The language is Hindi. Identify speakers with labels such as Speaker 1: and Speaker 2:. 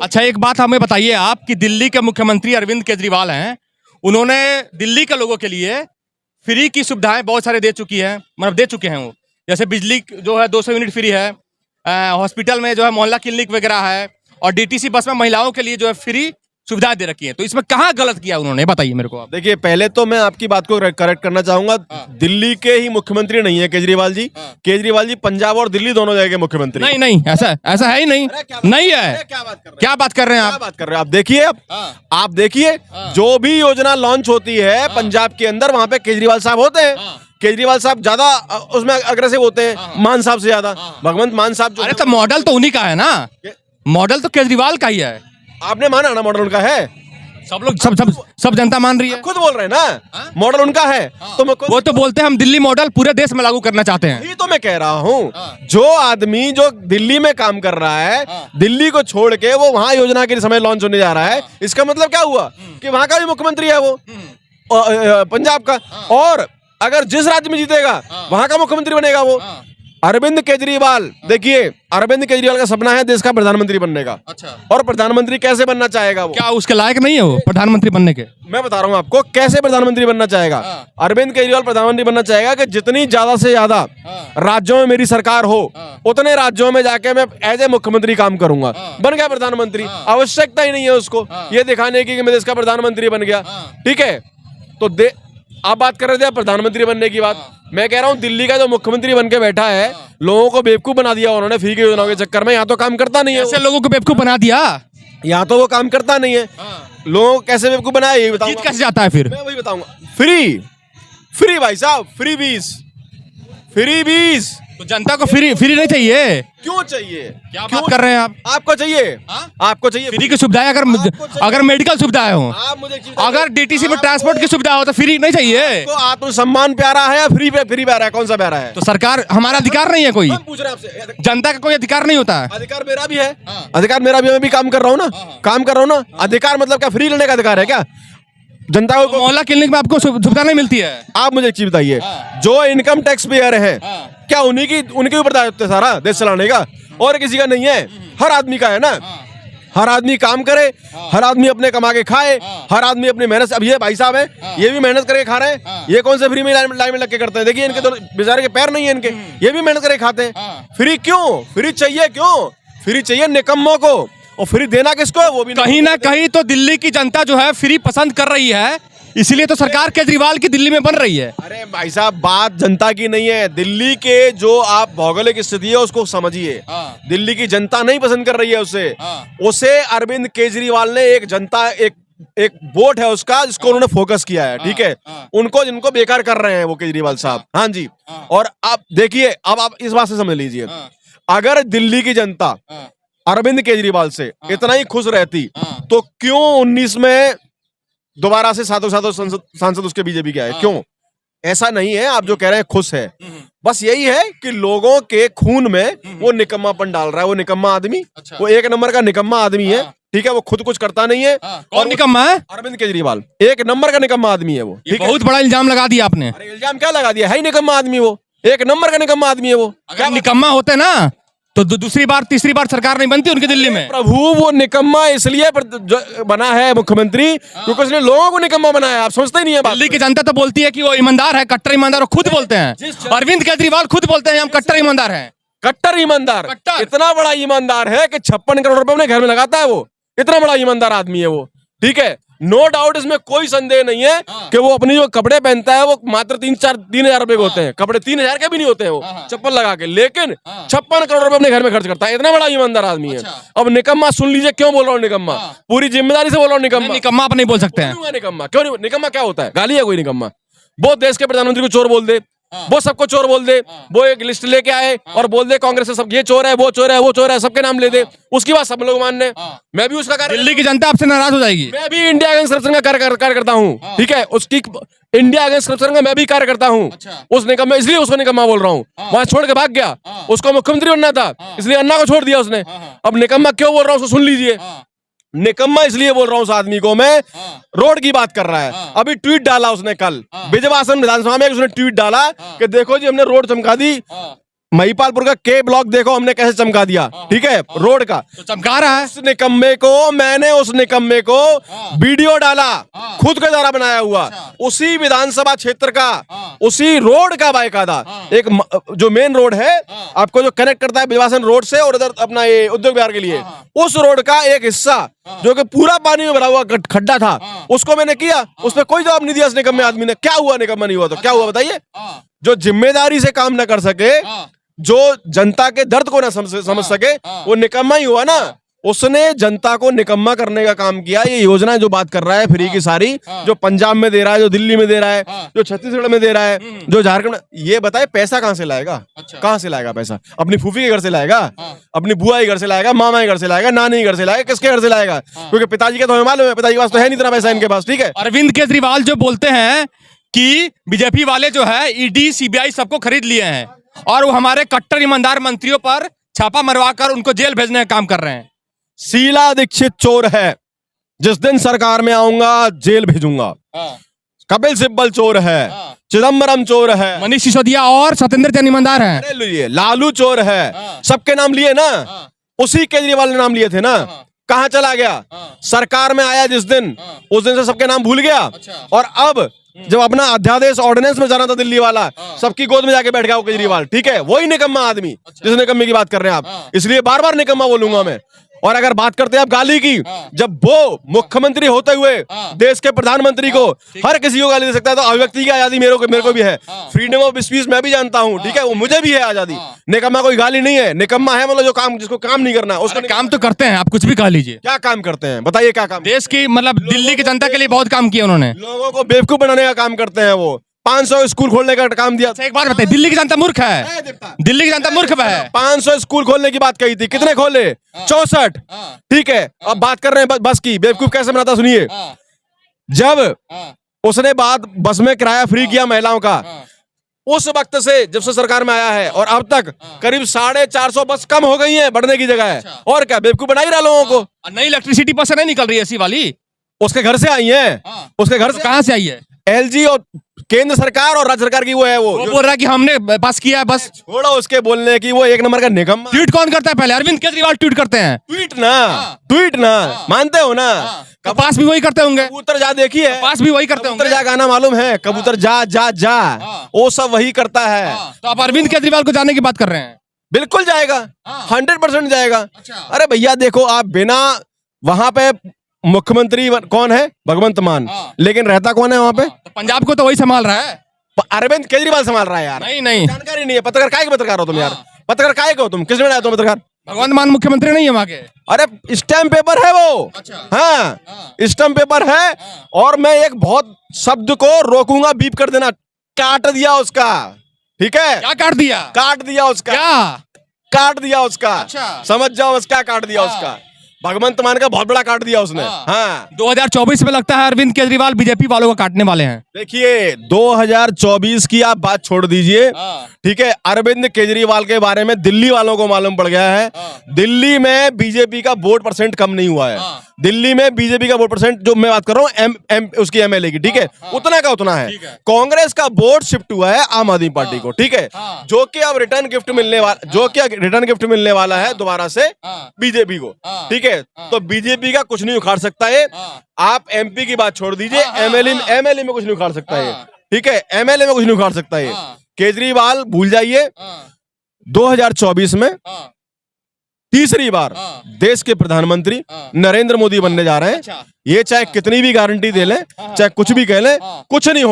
Speaker 1: अच्छा, एक बात हमें बताइए आप कि दिल्ली के मुख्यमंत्री अरविंद केजरीवाल हैं, उन्होंने दिल्ली के लोगों के लिए फ्री की सुविधाएं बहुत सारे दे चुके हैं वो। जैसे बिजली जो है 200 यूनिट फ्री है, हॉस्पिटल में जो है मोहल्ला क्लिनिक वगैरह है, और डीटीसी बस में महिलाओं के लिए जो है फ्री सुविधाएं दे रखी है। तो इसमें कहाँ गलत किया उन्होंने, बताइए मेरे को आप।
Speaker 2: देखिए, पहले तो मैं आपकी बात को करेक्ट करना चाहूंगा। दिल्ली के ही मुख्यमंत्री नहीं है केजरीवाल जी। केजरीवाल जी पंजाब और दिल्ली दोनों जगह के मुख्यमंत्री।
Speaker 1: नहीं नहीं, ऐसा है ही नहीं। नहीं है। क्या बात कर रहे हैं आप?
Speaker 2: आप देखिए, आप देखिए, जो भी योजना लॉन्च होती है पंजाब के अंदर, वहां पे केजरीवाल साहब होते हैं। केजरीवाल साहब ज्यादा उसमें अग्रेसिव होते हैं मान साहब से ज्यादा। भगवंत मान साहब जो,
Speaker 1: अरे तो मॉडल तो उन्हीं का है ना, मॉडल तो केजरीवाल का ही है।
Speaker 2: आपने माना ना मॉडल उनका है?
Speaker 1: सब लोग सब जनता मान रही है।
Speaker 2: खुद बोल रहे हैं ना मॉडल उनका है। तो
Speaker 1: वो तो बोलते हैं हम दिल्ली मॉडल पूरे देश में लागू करना चाहते हैं।
Speaker 2: यही तो मैं कह रहा हूँ। जो आदमी जो दिल्ली में काम कर रहा है, दिल्ली को छोड़ के वो वहाँ योजना के समय लॉन्च होने जा रहा है, इसका मतलब क्या हुआ कि वहाँ का भी मुख्यमंत्री है वो, पंजाब का। और अगर जिस राज्य में जीतेगा वहाँ का मुख्यमंत्री बनेगा वो। अरविंद केजरीवाल, देखिए, अरविंद केजरीवाल का सपना है देश का प्रधानमंत्री बनने का।
Speaker 1: अच्छा।
Speaker 2: और प्रधानमंत्री कैसे बनना चाहेगा वो?
Speaker 1: क्या उसके लायक नहीं है वो प्रधानमंत्री बनने के?
Speaker 2: मैं बता रहा हूँ आपको कैसे प्रधानमंत्री बनना चाहेगा। अरविंद केजरीवाल प्रधानमंत्री बनना चाहेगा कि जितनी ज्यादा से ज्यादा राज्यों में मेरी सरकार हो, उतने राज्यों में जाके मैं एज ए मुख्यमंत्री काम करूंगा। बन गया प्रधानमंत्री, आवश्यकता ही नहीं है उसको ये दिखाने की कि मैं देश का प्रधानमंत्री बन गया। ठीक है, तो आप बात कर रहे थे प्रधानमंत्री बनने की बात। मैं कह रहा हूँ दिल्ली का जो मुख्यमंत्री बन के बैठा है, लोगों को बेवकूफ बना दिया उन्होंने फ्री की योजनाओं के चक्कर में। यहाँ तो काम करता नहीं है।
Speaker 1: ऐसे लोगों को बेवकूफ बना दिया,
Speaker 2: यहाँ तो वो काम करता नहीं है। लोगों को कैसे बेवकूफ बनाया ये बताऊंगा।
Speaker 1: जीत कैसे जाता है फिर?
Speaker 2: मैं वही बताऊंगा। फ्री भाई साहब, फ्री बीस।
Speaker 1: तो जनता को फ्री नहीं चाहिए?
Speaker 2: क्यों चाहिए?
Speaker 1: क्या बात कर रहे हैं आप?
Speaker 2: आपको चाहिए? आपको चाहिए
Speaker 1: फ्री की सुविधाएं? अगर मेडिकल सुविधाएं हो, अगर डीटीसी में ट्रांसपोर्ट की सुविधा हो तो फ्री नहीं चाहिए?
Speaker 2: तो आत्मसम्मान प्यारा है या फ्री प्यारा है? कौन सा प्यारा है?
Speaker 1: तो सरकार, हमारा अधिकार नहीं है कोई?
Speaker 2: पूछ रहे हैं आपसे।
Speaker 1: जनता का कोई अधिकार नहीं होता है?
Speaker 2: अधिकार मेरा भी है। अधिकार मेरा भी, मैं भी काम कर रहा हूँ ना। अधिकार मतलब क्या फ्री लेने का अधिकार है क्या? जनता को
Speaker 1: मोहल्ला क्लिनिक में आपको सुविधा नहीं मिलती है?
Speaker 2: आप मुझे एक चीज बताइए, जो इनकम टैक्स पेयर है, क्या उनके ऊपर दायित्व है सारा देश चलाने का? और किसी का नहीं है, हर आदमी का है ना। हर आदमी काम करे, हर आदमी अपने कमा के खाए, हर आदमी अपनी मेहनत से। अब ये भाई साहब है, ये भी मेहनत करके खा रहे हैं। ये कौन से फ्री में लाइन में लग के करते हैं? देखिए, इनके तो बेचारे के पैर नहीं है इनके, ये भी मेहनत करके खाते हैं। फ्री क्यों? फ्री चाहिए क्यों? फ्री चाहिए निकम्मों को, और फ्री देना किसको है वो भी
Speaker 1: कहीं ना कहीं तो दिल्ली की जनता जो है फ्री पसंद कर रही है, इसीलिए तो सरकार केजरीवाल की दिल्ली में बन रही है।
Speaker 2: अरे भाई साहब, बात जनता की नहीं है, दिल्ली के जो आप भौगोलिक स्थिति है उसको समझिए। दिल्ली की जनता नहीं पसंद कर रही है उसे अरविंद केजरीवाल ने एक वोट है उसका जिसको उन्होंने फोकस किया है। ठीक है, जिनको बेकार कर रहे हैं वो केजरीवाल साहब। हाँ जी। और आप देखिए, अब आप इस बात से समझ लीजिए, अगर दिल्ली की जनता अरविंद केजरीवाल से इतना ही खुश रहती तो क्यों 19 में दोबारा से सातों सांसद उसके बीजेपी के आए? क्यों? ऐसा नहीं है आप जो कह रहे हैं खुश है, बस यही है कि लोगों के खून में वो निकम्मापन डाल रहा है। वो निकम्मा आदमी, वो एक नंबर का निकम्मा आदमी है। ठीक है, वो खुद कुछ करता नहीं है।
Speaker 1: कौन निकम्मा है?
Speaker 2: अरविंद केजरीवाल एक नंबर का निकम्मा आदमी है वो।
Speaker 1: बहुत बड़ा इल्जाम लगा दिया आपने।
Speaker 2: अरे इल्जाम क्या लगा दिया? है ही निकम्मा आदमी वो, एक नंबर का निकम्मा आदमी है वो।
Speaker 1: अगर निकम्मा होते ना तो दूसरी बार तीसरी बार सरकार नहीं बनती उनकी दिल्ली में।
Speaker 2: प्रभु, वो निकम्मा इसलिए बना है मुख्यमंत्री क्योंकि उसने लोगों को निकम्मा बनाया। आप समझते ही नहीं है बात।
Speaker 1: दिल्ली की जनता तो बोलती है कि वो ईमानदार है, कट्टर ईमानदार, खुद बोलते हैं। अरविंद केजरीवाल खुद बोलते हैं हम कट्टर ईमानदार हैं।
Speaker 2: कट्टर ईमानदार, इतना बड़ा ईमानदार है कि 56 करोड़ रुपए अपने घर में लगाता है वो। इतना बड़ा ईमानदार आदमी है वो। ठीक है, नो डाउट, इसमें कोई संदेह नहीं है कि वो अपनी जो कपड़े पहनता है वो मात्र 3-4-3 हजार रुपए के होते हैं। कपड़े 3 हजार के भी नहीं होते हैं वो चप्पल लगा के, लेकिन 56 करोड़ रुपए अपने घर में खर्च करता है। इतना बड़ा ईमानदार आदमी है। अब निकम्मा सुन लीजिए, क्यों बोल रहा हूँ निकम्मा, पूरी जिम्मेदारी से बोल रहा हूँ निकम्मा।
Speaker 1: निकम्मा आप नहीं बोल सकते हैं।
Speaker 2: निकम्मा क्यों नहीं? निकम्मा क्या होता है? गाली है कोई निकम्मा? वो देश के प्रधानमंत्री को चोर बोल दे, वो सबको चोर बोल दे, वो एक लिस्ट लेके आए और बोल दे कांग्रेस से सब ये चोर है, वो चोर है, वो चोर है, सबके नाम ले दे, उसकी बात सब लोग मानने। मैं भी उसका
Speaker 1: दिल्ली की जनता आपसे नाराज हो जाएगी।
Speaker 2: मैं भी इंडिया अगेंस्ट करप्शन का कार्य करता हूँ। ठीक है, उसकी इंडिया अगेंस्ट करप्शन का मैं भी कार्य करता हूँ। उस निकम्मा, इसलिए उसको निकम्मा बोल रहा हूँ। वहां छोड़ के भाग गया, उसको मुख्यमंत्री बनना था, इसलिए अन्ना को छोड़ दिया उसने। अब निकम्मा क्यों बोल रहा हूँ उसको सुन लीजिए। निकम्मा इसलिए बोल रहा हूँ उस आदमी को मैं, रोड की बात कर रहा है। अभी ट्वीट डाला उसने कल विजयवासन विधानसभा में, उसने ट्वीट डाला कि देखो जी हमने रोड चमका दी, महिपालपुर का के ब्लॉक देखो हमने कैसे चमका दिया, ठीक है, रोड का
Speaker 1: तो चमका रहा है।
Speaker 2: उस निकम्मे को वीडियो डाला, खुद के द्वारा बनाया हुआ, उसी विधानसभा क्षेत्र का, उसी रोड का बाकायदा एक जो मेन रोड है आपको जो कनेक्ट करता है बिजवासन रोड से और इधर अपना ये उद्योग विहार के लिए, उस रोड का एक हिस्सा जो कि पूरा पानी में भरा हुआ खड्डा था, उसको मैंने किया, उस पर कोई जवाब नहीं दिया उस निकम्मे आदमी ने। क्या हुआ? निकम्मा नहीं हुआ तो क्या हुआ बताइए? जो जिम्मेदारी से काम न कर सके, जो जनता के दर्द को ना समझ सके, वो निकम्मा ही हुआ ना। उसने जनता को निकम्मा करने का काम किया। ये योजना जो बात कर रहा है फ्री की सारी, जो पंजाब में दे रहा है, जो दिल्ली में दे रहा है, जो छत्तीसगढ़ में दे रहा है, जो झारखंड, ये बताए पैसा कहां से लाएगा? कहां से लाएगा पैसा? अपनी फूफी के घर से लाएगा, अपनी बुआ के घर से लाएगा, मामा के घर से लाएगा, नानी के घर से लाएगा, किसके घर से लाएगा? क्योंकि पिताजी का तो हमें मालूम है, पिताजी के पास तो है नहीं इतना पैसा इनके पास, ठीक है।
Speaker 1: अरविंद केजरीवाल जो बोलते हैं कि बीजेपी वाले जो है ईडी सीबीआई सबको खरीद लिए हैं और वो हमारे कट्टर ईमानदार मंत्रियों पर छापा मरवा कर उनको जेल भेजने का काम कर रहे हैं।
Speaker 2: शीला दीक्षित चोर है, जिस दिन सरकार में आऊंगा जेल भेजूंगा। कपिल सिब्बल चोर है, चिदम्बरम चोर है,
Speaker 1: मनीष सिसोदिया और सत्येंद्र जैन ईमानदार हैं।
Speaker 2: अरे लिए लालू चोर है, सबके नाम लिए ना, उसी केजरीवाल ने नाम लिए थे ना। कहां चला गया? सरकार में आया जिस दिन, उस दिन से सबके नाम भूल गया। और अब जब अपना अध्यादेश ऑर्डिनेंस में जाना था दिल्ली वाला, सबकी गोद में जाके बैठ गया वो केजरीवाल, ठीक है। वही निकम्मा आदमी जिस निकम्मे की बात कर रहे हैं आप, इसलिए बार बार निकम्मा बोलूंगा मैं। और अगर बात करते हैं आप गाली की, जब वो मुख्यमंत्री होते हुए देश के प्रधानमंत्री को हर किसी को गाली दे सकता है, तो अभिव्यक्ति की आजादी मेरे को भी है, फ्रीडम ऑफ स्पीच मैं भी जानता हूं, ठीक है, वो मुझे भी है आजादी। निकम्मा कोई गाली नहीं है, निकम्मा है मतलब जो काम, जिसको काम नहीं करना उसको
Speaker 1: काम तो करते हैं, आप कुछ भी कह लीजिए।
Speaker 2: क्या काम करते हैं बताइए? क्या काम?
Speaker 1: देश की मतलब दिल्ली की जनता के लिए बहुत काम किया उन्होंने,
Speaker 2: लोगों को बेवकूफ बनाने का काम करते हैं। वो 500 स्कूल खोलने का काम दिया।
Speaker 1: एक बार बताइए, दिल्ली की जनता मूर्ख है? दिल्ली की जनता मूर्ख है?
Speaker 2: 500 स्कूल खोलने की बात कही थी, कितने खोले? 64, ठीक है। अब बात कर रहे हैं बस की, बेवकूफ कैसे बनाता सुनिए। जब उसने बस में किराया फ्री किया महिलाओं का, उस वक्त से जब से सरकार में आया है और अब तक करीब 450 बस कम हो गई हैं, बढ़ने की जगह है। और क्या बेवकूफ बना ही रहा लोगों को?
Speaker 1: नई इलेक्ट्रिसिटी बस नहीं निकल रही है ऐसी वाली,
Speaker 2: उसके घर से आई है। उसके घर से
Speaker 1: कहां से आई है?
Speaker 2: एलजी और केंद्र सरकार और राज्य सरकार की वो है। वो
Speaker 1: बोल रहा है कि हमने पास किया है बस।
Speaker 2: छोड़ो उसके बोलने की, वो एक नंबर का निकम्मा।
Speaker 1: ट्वीट कौन करता है? पहले अरविंद केजरीवाल ट्वीट करते हैं।
Speaker 2: ट्वीट ना मानते हो ना?
Speaker 1: कपास भी वही करते होंगे।
Speaker 2: कबूतर जा देखिए,
Speaker 1: कपास भी वही करते होंगे।
Speaker 2: कबूतर जा गाना मालूम है? कबूतर जा जा जा, वो सब वही करता है।
Speaker 1: तो आप अरविंद केजरीवाल को जाने की बात कर रहे हैं?
Speaker 2: बिल्कुल जाएगा, 100% जाएगा। अरे भैया देखो, आप बिना, वहां पे मुख्यमंत्री कौन है? भगवंत मान, लेकिन रहता कौन है वहां पे?
Speaker 1: तो पंजाब को तो वही संभाल रहा है,
Speaker 2: अरविंद केजरीवाल संभाल रहा है यार।
Speaker 1: नहीं
Speaker 2: जानकारी नहीं है। पत्रकार काहे के पत्रकार हो तुम यार? पत्रकार काहे के हो तुम? किसने बनाया तुम पत्रकार?
Speaker 1: भगवंत मान मुख्यमंत्री नहीं है वहां के।
Speaker 2: अरे स्टैम्प पेपर है वो। हाँ, स्टैम्प पेपर है। और मैं एक बहुत शब्द को रोकूंगा, बीप कर देना। काट दिया उसका, ठीक है?
Speaker 1: क्या काट दिया?
Speaker 2: काट दिया उसका।
Speaker 1: क्या
Speaker 2: काट दिया उसका? समझ जाओ उसका काट दिया उसका। भगवंत मान का बहुत बड़ा काट दिया उसने। हाँ,
Speaker 1: 2024 में लगता है अरविंद केजरीवाल बीजेपी वालों को काटने वाले हैं।
Speaker 2: देखिए 2024 की आप बात छोड़ दीजिए, ठीक है। अरविंद केजरीवाल के बारे में दिल्ली वालों को मालूम पड़ गया है। दिल्ली में बीजेपी का वोट परसेंट कम नहीं हुआ है। दिल्ली में बीजेपी का वोट परसेंट, जो मैं बात कर रहा हूँ उसकी एमएलए की, ठीक है, उतना का उतना है। कांग्रेस का वोट शिफ्ट हुआ है आम आदमी पार्टी को, ठीक है, जो कि अब रिटर्न गिफ्ट मिलने वाला है दोबारा से बीजेपी को, ठीक है। तो बीजेपी का कुछ नहीं उखाड़ सकता है। आप एमपी की बात छोड़ दीजिए, एमएलए में कुछ नहीं उखाड़ सकता है, ठीक है। एमएलए में कुछ नहीं उखाड़ सकता है। केजरीवाल भूल जाइए, 2024 में तीसरी बार देश के प्रधानमंत्री नरेंद्र मोदी बनने जा रहे हैं। ये चाहे कितनी भी गारंटी दे लें, चाहे कुछ भी कह लें, कुछ नहीं होना।